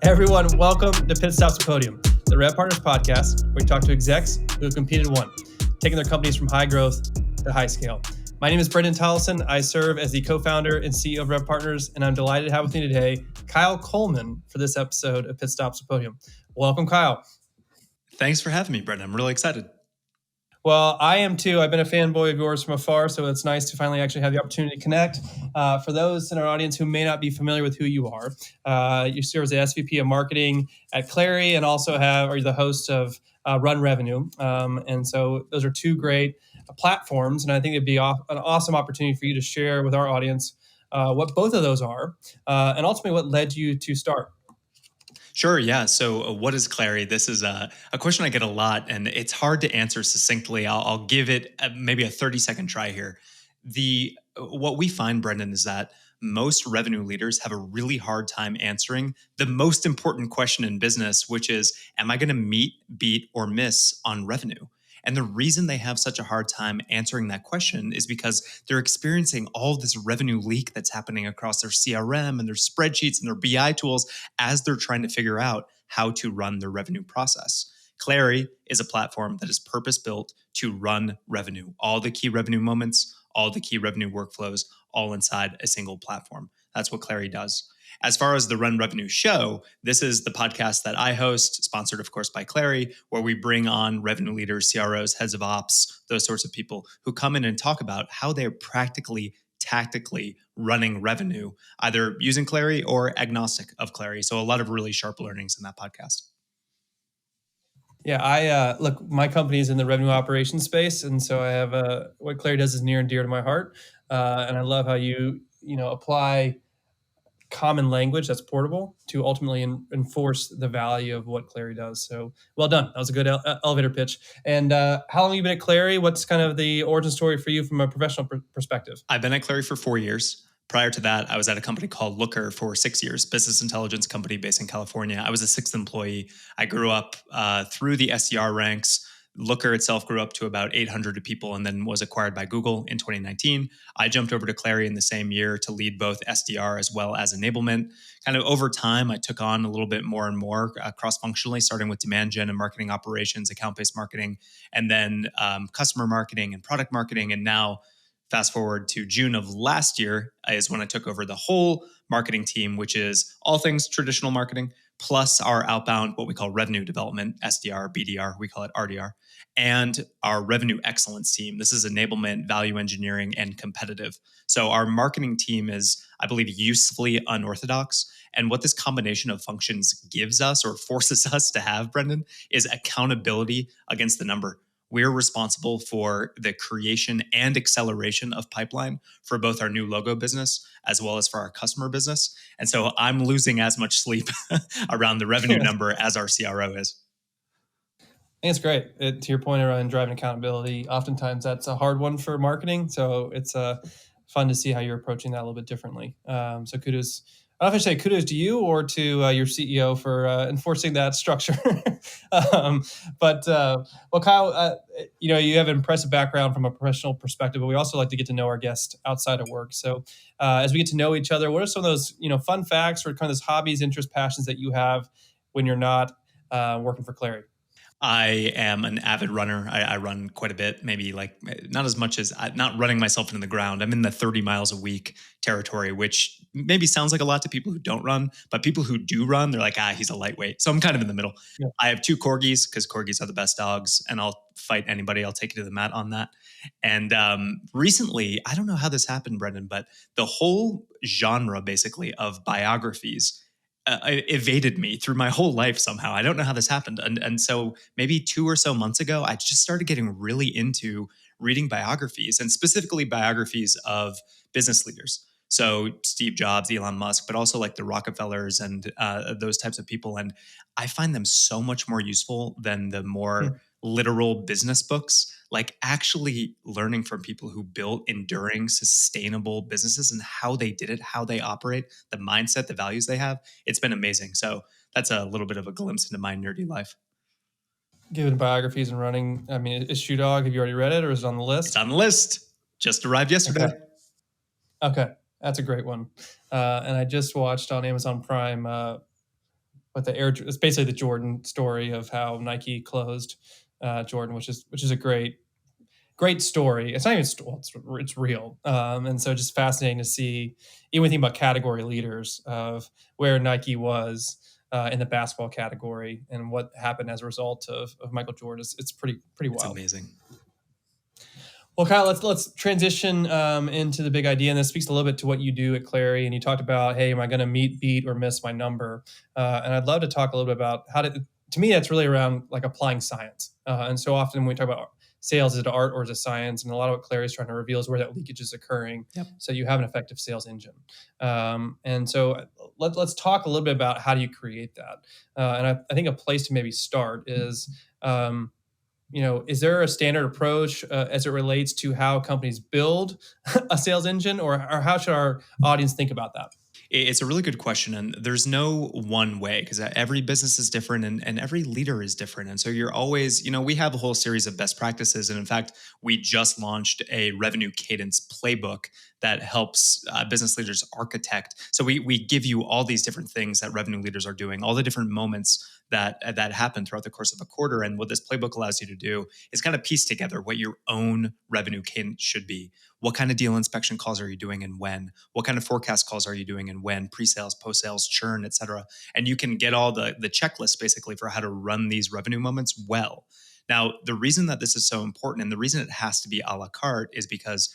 Everyone, welcome to Pit Stops to Podium, the RevPartners podcast, where we talk to execs who have competed and won, taking their companies from high growth to high scale. My name is Brendan Tollison. I serve as the co-founder and CEO of RevPartners, and I'm delighted to have with me today Kyle Coleman for this episode of Pit Stops to Podium. Welcome, Kyle. Thanks for having me, Brendan. I'm really excited. Well, I am too. I've been a fanboy of yours from afar, so it's nice to finally actually have the opportunity to connect. For those in our audience who may not be familiar with who you are, you serve as the SVP of Marketing at Clari and also are the host of Run Revenue. And so those are two great platforms, and I think it'd be an awesome opportunity for you to share with our audience what both of those are, and ultimately what led you to start. Sure, yeah. So what is Clari? This is a question I get a lot, and it's hard to answer succinctly. I'll give it maybe a 30-second try here. What we find, Brendan, is that most revenue leaders have a really hard time answering the most important question in business, which is, am I going to meet, beat, or miss on revenue? And the reason they have such a hard time answering that question is because they're experiencing all this revenue leak that's happening across their CRM and their spreadsheets and their BI tools as they're trying to figure out how to run their revenue process. Clari is a platform that is purpose-built to run revenue, all the key revenue moments, all the key revenue workflows, all inside a single platform. That's what Clari does. As far as the Run Revenue show, this is the podcast that I host, sponsored, of course, by Clari, where we bring on revenue leaders, CROs, heads of ops, those sorts of people who come in and talk about how they're practically, tactically running revenue, either using Clari or agnostic of Clari. So a lot of really sharp learnings in that podcast. Yeah, look, my company is in the revenue operations space, and so I have what Clari does is near and dear to my heart, and I love how you apply common language that's portable to ultimately enforce the value of what Clari does. So well done. That was a good elevator pitch. And how long have you been at Clari? What's kind of the origin story for you from a professional perspective? I've been at Clari for 4 years. Prior to that, I was at a company called Looker for 6 years, business intelligence company based in California. I was a sixth employee. I grew up through the SDR ranks. Looker itself grew up to about 800 people and then was acquired by Google in 2019. I jumped over to Clari in the same year to lead both SDR as well as enablement. Kind of over time, I took on a little bit more and more cross-functionally, starting with demand gen and marketing operations, account-based marketing, and then customer marketing and product marketing. And now, fast forward to June of last year is when I took over the whole marketing team, which is all things traditional marketing, plus our outbound, what we call revenue development, SDR, BDR, we call it RDR, and our revenue excellence team. This is enablement, value engineering, and competitive. So our marketing team is, I believe, usefully unorthodox. And what this combination of functions gives us or forces us to have, Brendan, is accountability against the number. We're responsible for the creation and acceleration of pipeline for both our new logo business as well as for our customer business. And so I'm losing as much sleep around the revenue number as our CRO is. I think it's great. To your point around driving accountability, oftentimes that's a hard one for marketing. So it's fun to see how you're approaching that a little bit differently. So kudos. I don't know if I say kudos to you or to your CEO for enforcing that structure. But Kyle, you have an impressive background from a professional perspective, but we also like to get to know our guests outside of work. So as we get to know each other, what are some of those fun facts or kind of those hobbies, interests, passions that you have when you're not working for Clari? I am an avid runner. I run quite a bit, maybe like not as much as not running myself into the ground. I'm in the 30 miles a week territory, which maybe sounds like a lot to people who don't run, but people who do run, they're like, he's a lightweight. So I'm kind of in the middle. Yeah. I have 2 corgis because corgis are the best dogs, and I'll fight anybody. I'll take you to the mat on that. And recently, I don't know how this happened, Brendan, but the whole genre basically of biographies evaded me through my whole life somehow. I don't know how this happened. And so maybe 2 or so months ago, I just started getting really into reading biographies, and specifically biographies of business leaders. So Steve Jobs, Elon Musk, but also like the Rockefellers and those types of people. And I find them so much more useful than the more literal business books. Like actually learning from people who built enduring, sustainable businesses and how they did it, how they operate, the mindset, the values they have. It's been amazing. So that's a little bit of a glimpse into my nerdy life. Given biographies and running, I mean, is Shoe Dog, have you already read it or is it on the list? It's on the list. Just arrived yesterday. Okay. That's a great one. And I just watched on Amazon Prime with the Air. It's basically the Jordan story of how Nike closed Jordan, which is a great story. It's not even it's real, and so just fascinating to see. Even think about category leaders of where Nike was in the basketball category and what happened as a result of Michael Jordan. It's pretty It's wild. amazing. Well, Kyle, let's transition into the big idea, and this speaks a little bit to what you do at Clari. And you talked about, hey, am I going to meet, beat, or miss my number? And I'd love to talk a little bit about how to. To me, that's really around like applying science. And so often when we talk about sales, is it art or is it science? And a lot of what Clari is trying to reveal is where that leakage is occurring, Yep. so you have an effective sales engine. And so let's talk a little bit about how do you create that. And I think a place to maybe start is. Is there a standard approach as it relates to how companies build a sales engine, or how should our audience think about that? It's a really good question. And there's no one way because every business is different and every leader is different. And so you're always, we have a whole series of best practices. And in fact, we just launched a revenue cadence playbook that helps business leaders architect. So we give you all these different things that revenue leaders are doing, all the different moments that happen throughout the course of a quarter. And what this playbook allows you to do is kind of piece together what your own revenue cadence should be. What kind of deal inspection calls are you doing and when? What kind of forecast calls are you doing and when? Pre-sales, post-sales, churn, et cetera. And you can get all the checklists basically for how to run these revenue moments well. Now, the reason that this is so important and the reason it has to be a la carte is because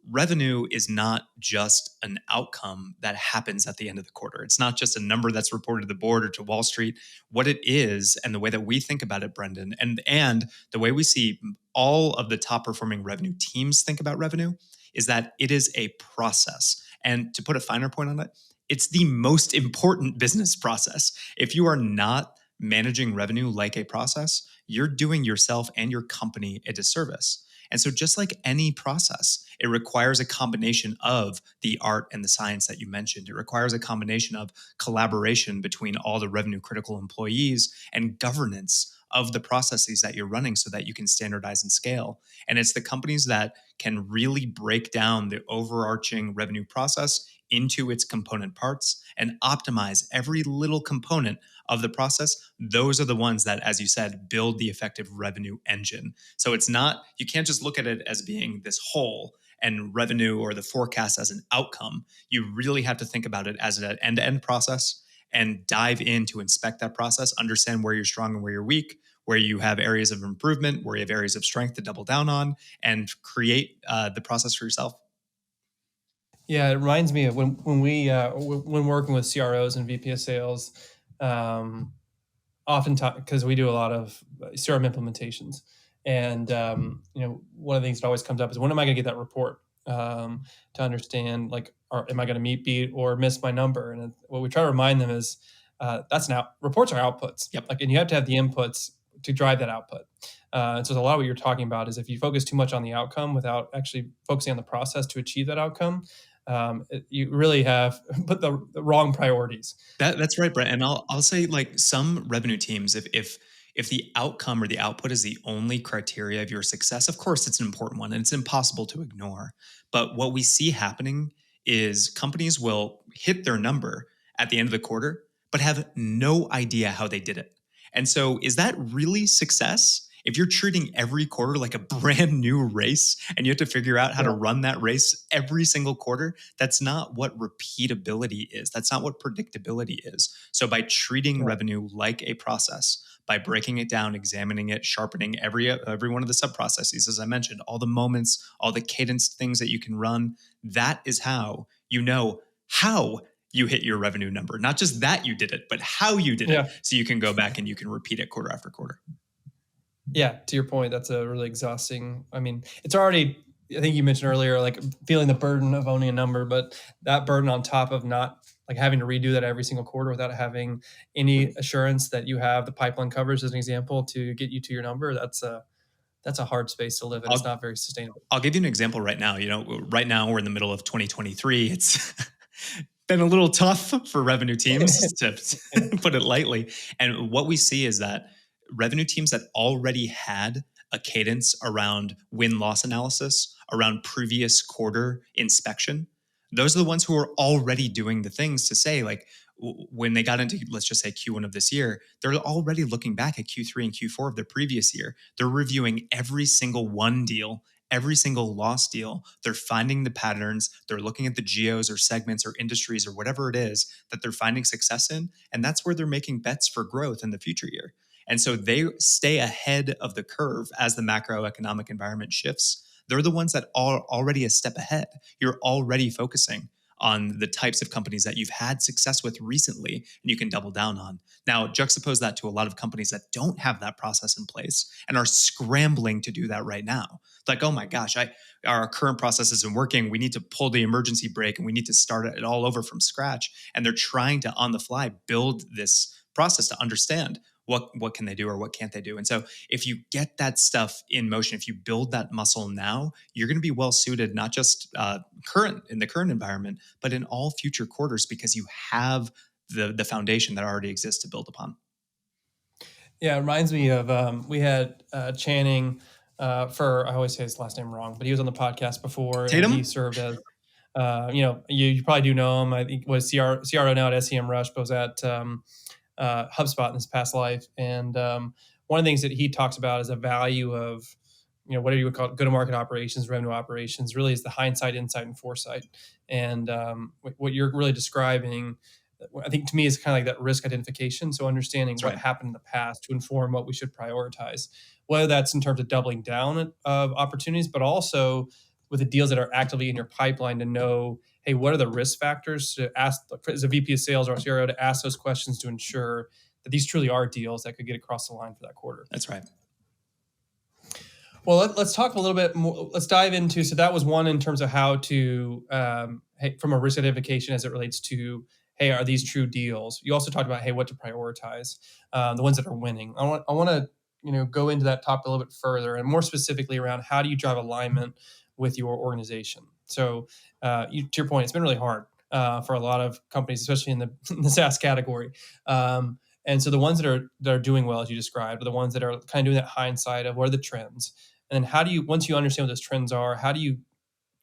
revenue is not just an outcome that happens at the end of the quarter. It's not just a number that's reported to the board or to Wall Street. What it is, and the way that we think about it, Brendan, and the way we see all of the top performing revenue teams think about revenue is that it is a process. And to put a finer point on it, it's the most important business process. If you are not managing revenue like a process, you're doing yourself and your company a disservice. And so just like any process, it requires a combination of the art and the science that you mentioned. It requires a combination of collaboration between all the revenue critical employees and governance of the processes that you're running so that you can standardize and scale. And it's the companies that can really break down the overarching revenue process into its component parts and optimize every little component of the process. Those are the ones that, as you said, build the effective revenue engine. So it's not, you can't just look at it as being this whole and revenue or the forecast as an outcome. You really have to think about it as an end-to-end process and dive in to inspect that process, understand where you're strong and where you're weak, where you have areas of improvement, where you have areas of strength to double down on, and create the process for yourself. Yeah, it reminds me of when working with CROs and VP of sales, oftentimes because we do a lot of CRM implementations, and one of the things that always comes up is when am I going to get that report to understand like, am I going to meet, beat, or miss my number? And what we try to remind them is reports are outputs. Yep. And you have to have the inputs to drive that output. And so a lot of what you're talking about is if you focus too much on the outcome without actually focusing on the process to achieve that outcome, you really have put the wrong priorities. That's right, Brett. And I'll say like some revenue teams, if the outcome or the output is the only criteria of your success, of course it's an important one and it's impossible to ignore. But what we see happening is companies will hit their number at the end of the quarter, but have no idea how they did it. And so is that really success? If you're treating every quarter like a brand new race and you have to figure out how to run that race every single quarter, that's not what repeatability is. That's not what predictability is. So by treating revenue like a process, by breaking it down, examining it, sharpening every one of the sub processes, as I mentioned, all the moments, all the cadence things that you can run, that is how you know how you hit your revenue number. Not just that you did it, but how you did it. So you can go back and you can repeat it quarter after quarter. Yeah, to your point, that's a really exhausting. I mean, it's already, I think you mentioned earlier, like feeling the burden of owning a number, but that burden on top of not like having to redo that every single quarter without having any assurance that you have the pipeline covers, as an example, to get you to your number, that's a hard space to live in. It's not very sustainable. I'll give you an example right now. Right now we're in the middle of 2023. It's been a little tough for revenue teams to put it lightly. And what we see is that revenue teams that already had a cadence around win-loss analysis, around previous quarter inspection, those are the ones who are already doing the things to say, like, when they got into, let's just say, Q1 of this year, they're already looking back at Q3 and Q4 of the previous year. They're reviewing every single won deal, every single lost deal. They're finding the patterns. They're looking at the geos or segments or industries or whatever it is that they're finding success in. And that's where they're making bets for growth in the future year. And so they stay ahead of the curve as the macroeconomic environment shifts. They're the ones that are already a step ahead. You're already focusing on the types of companies that you've had success with recently and you can double down on. Now, juxtapose that to a lot of companies that don't have that process in place and are scrambling to do that right now. It's like, oh my gosh, our current process isn't working. We need to pull the emergency brake and we need to start it all over from scratch. And they're trying to, on the fly, build this process to understand what can they do or what can't they do. And so if you get that stuff in motion, if you build that muscle now, you're going to be well suited, not just in the current environment, but in all future quarters, because you have the foundation that already exists to build upon. Yeah, it reminds me of we had Channing for, I always say his last name wrong, but he was on the podcast before. Tatum? And he served as, you probably do know him. I think was CRO now at SEMrush, but was at HubSpot in his past life. And one of the things that he talks about is a value of, whatever you would call it, go-to-market operations, revenue operations, really is the hindsight, insight, and foresight. And what you're really describing, I think to me is kind of like that risk identification. So understanding That's what right. happened in the past to inform what we should prioritize, whether that's in terms of doubling down of opportunities, but also with the deals that are actively in your pipeline to know, hey, what are the risk factors to ask as a VP of sales or a CRO to ask those questions to ensure that these truly are deals that could get across the line for that quarter. That's right. Well, let's talk a little bit more. Let's dive into, so that was one in terms of how to, from a risk identification as it relates to, hey, are these true deals? You also talked about, hey, what to prioritize, the ones that are winning. I want to, go into that topic a little bit further and more specifically around how do you drive alignment with your organization? So to your point, it's been really hard for a lot of companies, especially in the SaaS category. And so the ones that are doing well, as you described, are the ones that are kind of doing that hindsight of what are the trends, and then how do you, once you understand what those trends are, how do you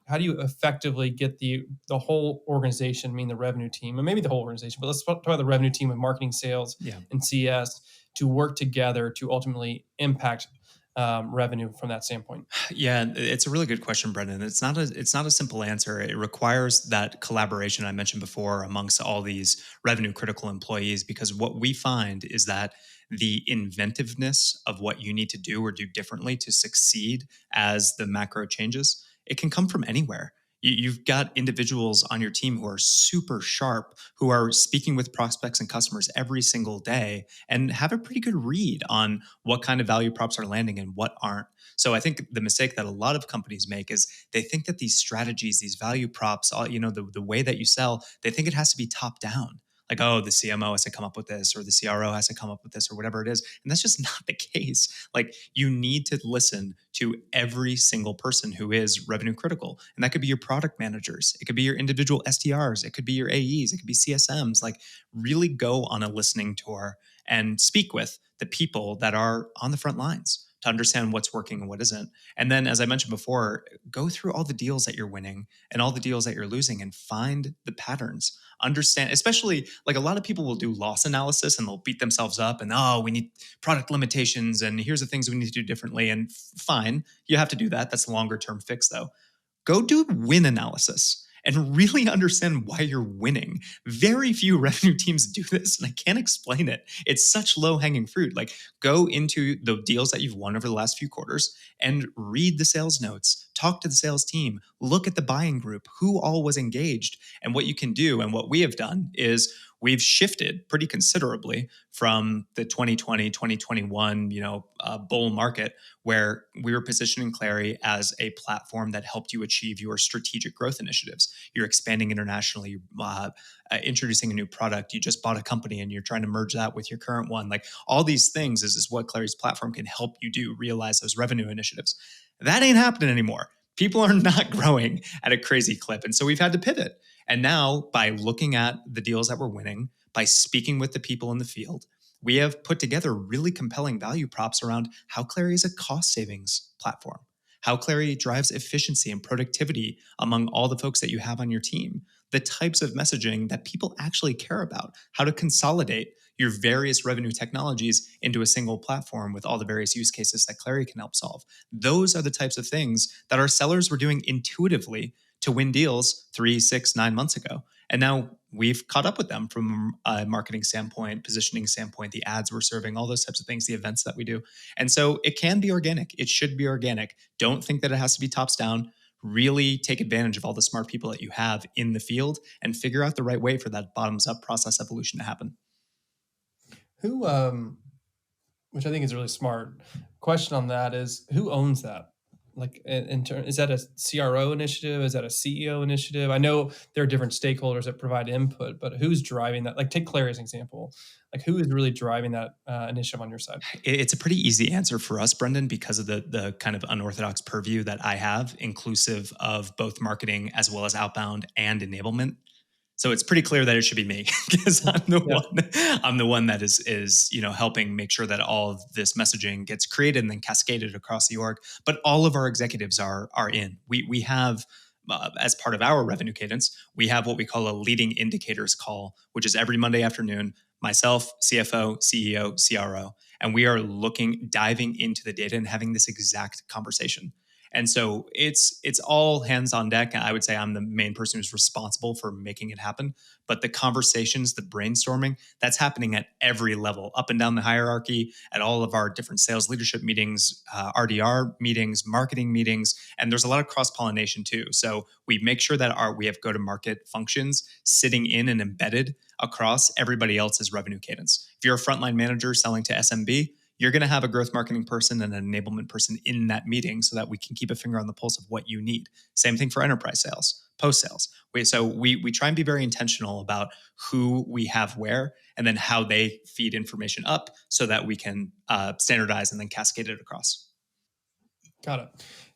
effectively get the whole organization, meaning the revenue team, and maybe the whole organization, but let's talk about the revenue team with marketing, sales, and CS to work together to ultimately impact revenue from that standpoint? Yeah, it's a really good question, Brendan. It's not a simple answer. It requires that collaboration I mentioned before amongst all these revenue critical employees, because what we find is that the inventiveness of what you need to do or do differently to succeed as the macro changes, it can come from anywhere. You've got individuals on your team who are super sharp, who are speaking with prospects and customers every single day and have a pretty good read on what kind of value props are landing and what aren't. So I think the mistake that a lot of companies make is they think that these strategies, these value props, the way that you sell, they think it has to be top down. Like, oh, the CMO has to come up with this, or the CRO has to come up with this, or whatever it is. And that's just not the case. Like, you need to listen to every single person who is revenue critical. And that could be your product managers. It could be your individual SDRs. It could be your AEs. It could be CSMs. Like, really go on a listening tour and speak with the people that are on the front lines to understand what's working and what isn't. And then, as I mentioned before, go through all the deals that you're winning and all the deals that you're losing and find the patterns. Understand, especially like a lot of people will do loss analysis and they'll beat themselves up and, oh, we need product limitations and here's the things we need to do differently. And fine, you have to do that. That's a longer term fix though. Go do win analysis and really understand why you're winning. Very few revenue teams do this, and I can't explain it. It's such low-hanging fruit. Like, go into the deals that you've won over the last few quarters and read the sales notes, talk to the sales team, look at the buying group, who all was engaged. And what you can do, and what we have done, is we've shifted pretty considerably from the 2020, 2021, bull market, where we were positioning Clari as a platform that helped you achieve your strategic growth initiatives. You're expanding internationally, introducing a new product. You just bought a company and you're trying to merge that with your current one. Like, all these things is what Clari's platform can help you do, realize those revenue initiatives. That ain't happening anymore. People are not growing at a crazy clip. And so we've had to pivot. And now, by looking at the deals that we're winning, by speaking with the people in the field, we have put together really compelling value props around how Clari is a cost savings platform, how Clari drives efficiency and productivity among all the folks that you have on your team. the types of messaging that people actually care about, how to consolidate your various revenue technologies into a single platform with all the various use cases that Clari can help solve. Those are the types of things that our sellers were doing intuitively to win deals 3, 6, 9 months ago. And now we've caught up with them from a marketing standpoint, positioning standpoint, the ads we're serving, all those types of things, the events that we do. And so it can be organic. It should be organic. Don't think that it has to be tops down. Really take advantage of all the smart people that you have in the field and figure out the right way for that bottoms up process evolution to happen. Who, which I think is really smart. Question on that is who owns that? Like, is that a CRO initiative? Is that a CEO initiative? I know there are different stakeholders that provide input, but who's driving that? Like, take Clary as an example. Like, who is really driving that initiative on your side? It's a pretty easy answer for us, Brendan, because of the kind of unorthodox purview that I have, inclusive of both marketing as well as outbound and enablement. So it's pretty clear that it should be me because Yeah. I'm the one that is helping make sure that all of this messaging gets created and then cascaded across the org. But all of our executives are in. We have as part of our revenue cadence, we have what we call a leading indicators call, which is every Monday afternoon. Myself, CFO, CEO, CRO, and we are diving into the data and having this exact conversation. And so it's all hands on deck. I would say I'm the main person who's responsible for making it happen. But the conversations, the brainstorming, that's happening at every level, up and down the hierarchy, at all of our different sales leadership meetings, RDR meetings, marketing meetings, and there's a lot of cross pollination too. So we make sure that we have go to market functions sitting in and embedded across everybody else's revenue cadence. If you're a frontline manager selling to SMB, you're going to have a growth marketing person and an enablement person in that meeting so that we can keep a finger on the pulse of what you need. Same thing for enterprise sales, post sales. So we try and be very intentional about who we have where and then how they feed information up so that we can standardize and then cascade it across. Got it.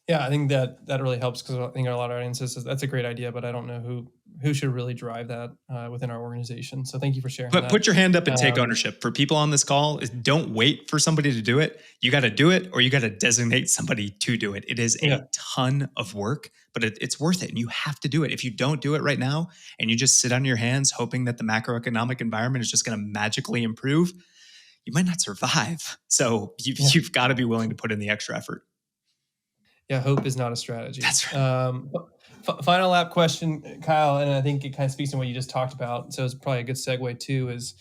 Yeah, I think that really helps because I think a lot of audiences that's a great idea, but I don't know who should really drive that within our organization. So thank you for sharing that. Put your hand up and take ownership. For people on this call, don't wait for somebody to do it. You got to do it, or you got to designate somebody to do it. It is a ton of work, but it's worth it, and you have to do it. If you don't do it right now, and you just sit on your hands hoping that the macroeconomic environment is just going to magically improve, you might not survive. So you've got to be willing to put in the extra effort. Yeah, hope is not a strategy. That's right. Final lap question, Kyle, and I think it kind of speaks to what you just talked about. So it's probably a good segue too. Is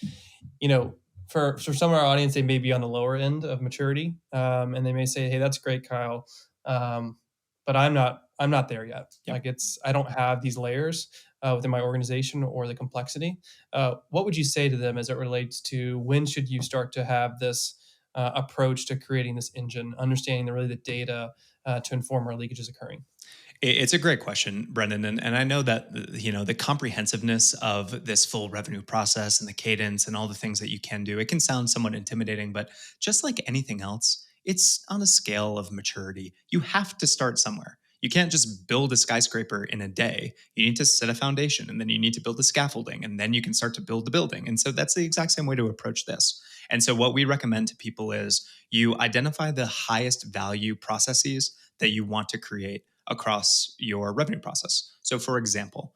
for some of our audience, they may be on the lower end of maturity, and they may say, "Hey, that's great, Kyle, but I'm not there yet. Yep. Like I don't have these layers within my organization or the complexity." What would you say to them as it relates to when should you start to have this approach to creating this engine, understanding the data to inform where leakage is occurring? It's a great question, Brendan. And I know that, the comprehensiveness of this full revenue process and the cadence and all the things that you can do, it can sound somewhat intimidating, but just like anything else, it's on a scale of maturity. You have to start somewhere. You can't just build a skyscraper in a day. You need to set a foundation, and then you need to build the scaffolding, and then you can start to build the building. And so that's the exact same way to approach this. And so what we recommend to people is you identify the highest value processes that you want to create across your revenue process. So for example,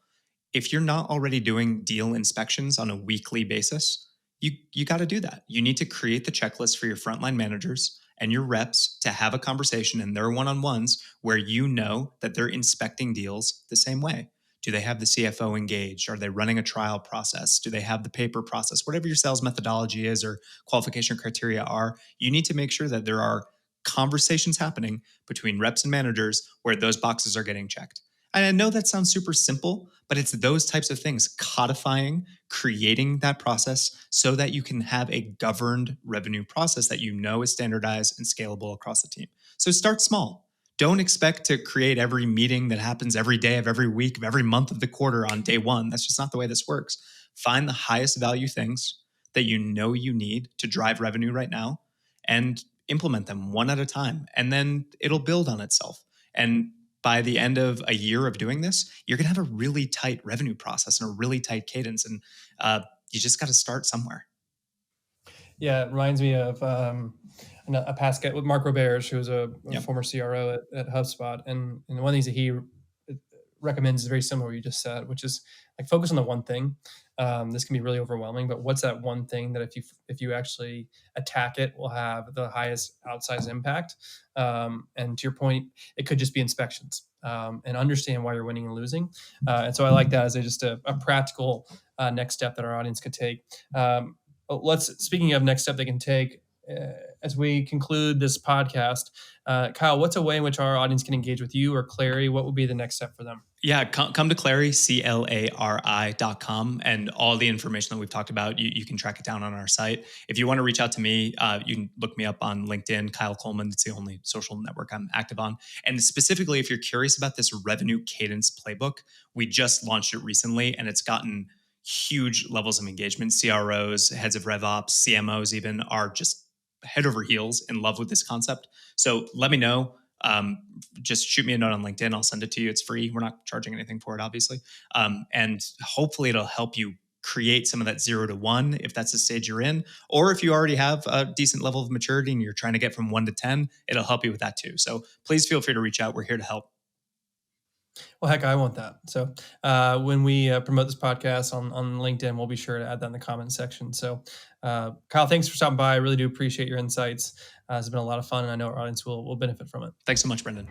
if you're not already doing deal inspections on a weekly basis, you got to do that. You need to create the checklist for your frontline managers and your reps to have a conversation in their one-on-ones where you know that they're inspecting deals the same way. Do they have the CFO engaged? Are they running a trial process? Do they have the paper process? Whatever your sales methodology is or qualification criteria are, you need to make sure that there are conversations happening between reps and managers where those boxes are getting checked. And I know that sounds super simple, but it's those types of things, codifying, creating that process so that you can have a governed revenue process that you know is standardized and scalable across the team. So start small. Don't expect to create every meeting that happens every day of every week of every month of the quarter on day one. That's just not the way this works. Find the highest value things that you know you need to drive revenue right now and implement them one at a time. And then it'll build on itself. And by the end of a year of doing this, you're going to have a really tight revenue process and a really tight cadence. And you just got to start somewhere. Yeah, it reminds me of a past guy with Mark Roberge, who was a former CRO at HubSpot. And one of the things that he recommends is very similar to what you just said, which is like focus on the one thing. This can be really overwhelming, but what's that one thing that if you actually attack it will have the highest outsized impact? And to your point, it could just be inspections, and understand why you're winning and losing. And so I like that as just a practical next step that our audience could take. Speaking of next step they can take, as we conclude this podcast, Kyle, what's a way in which our audience can engage with you or Clari? What would be the next step for them? Yeah, come to Clari, CLARI.com, and all the information that we've talked about, you can track it down on our site. If you want to reach out to me, you can look me up on LinkedIn, Kyle Coleman. It's the only social network I'm active on. And specifically, if you're curious about this revenue cadence playbook, we just launched it recently, and it's gotten huge levels of engagement. CROs, heads of RevOps, CMOs even are just head over heels in love with this concept. So let me know. Just shoot me a note on LinkedIn. I'll send it to you. It's free. We're not charging anything for it, obviously. And hopefully it'll help you create some of that 0 to 1 if that's the stage you're in. Or if you already have a decent level of maturity and you're trying to get from 1 to 10, it'll help you with that too. So please feel free to reach out. We're here to help. Well, heck, I want that. So when we promote this podcast on LinkedIn, we'll be sure to add that in the comments section. So Kyle, thanks for stopping by. I really do appreciate your insights. It's been a lot of fun, and I know our audience will benefit from it. Thanks so much, Brendan.